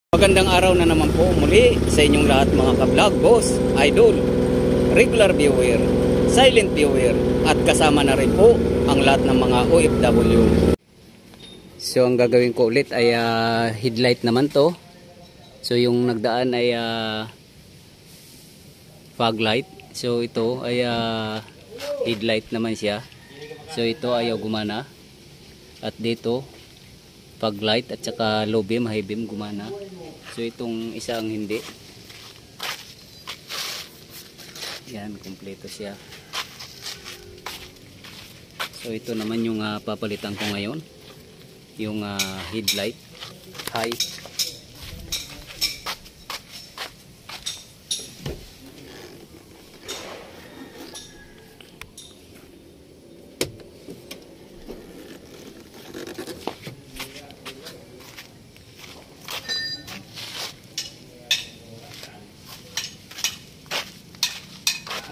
Magandang araw na naman po muli sa inyong lahat mga ka-vlog, boss, idol, regular viewer, silent viewer at kasama na rin po ang lahat ng mga OFW. So ang gagawin ko ulit ay headlight naman to. So yung nagdaan ay fog light. So ito ay headlight naman siya. So ito ayaw gumana. At dito fog light at saka low beam, high beam gumana. So itong isang hindi. Yan, kumpleto siya. So ito naman yung papalitan ko ngayon. Yung headlight high.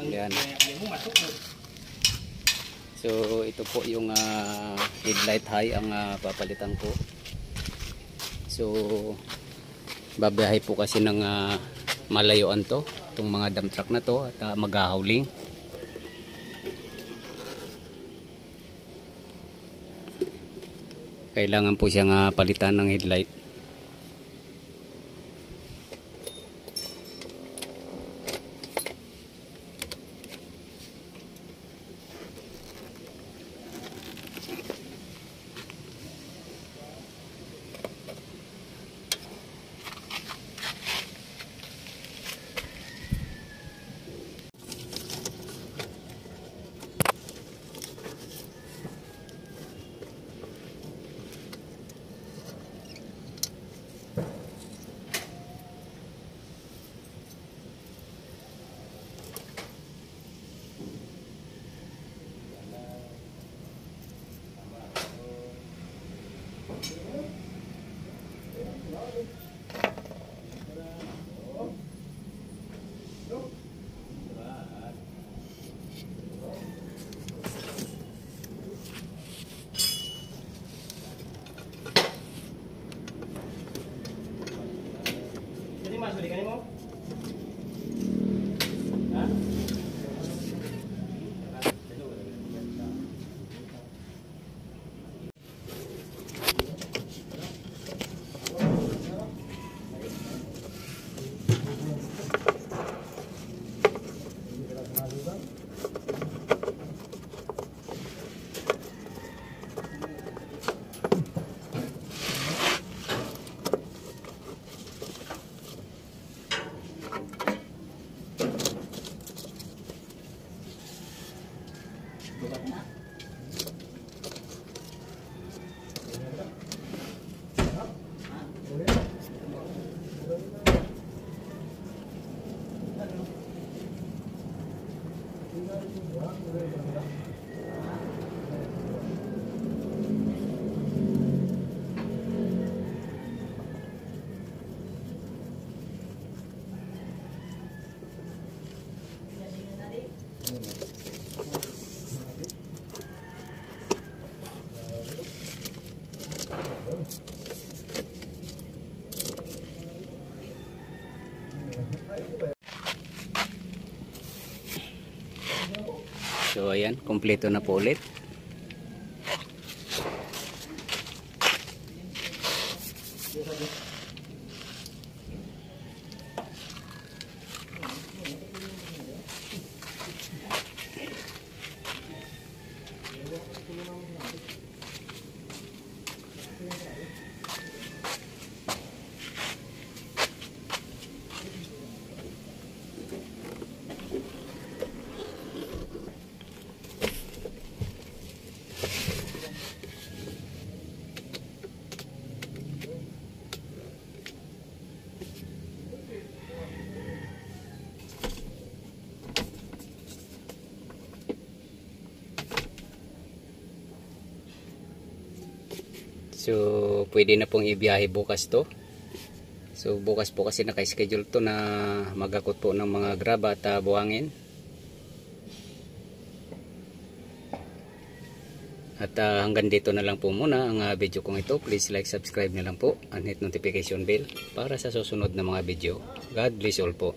Yan. So ito po yung headlight high ang papalitan ko. So babiyahe po kasi ng malayuan to, itong mga dump truck na to at maghahauling. Kailangan po siyang palitan ng headlight. Balikan mo? Ha? So ayan, kompleto na po ulit. So pwede na pong ibiyahe bukas to. So bukas po kasi naka-schedule to na magakot po ng mga grab at buhangin. At hanggang dito na lang po muna ang video kong ito. Please like, subscribe na lang po and hit notification bell para sa susunod na mga video. God bless all po.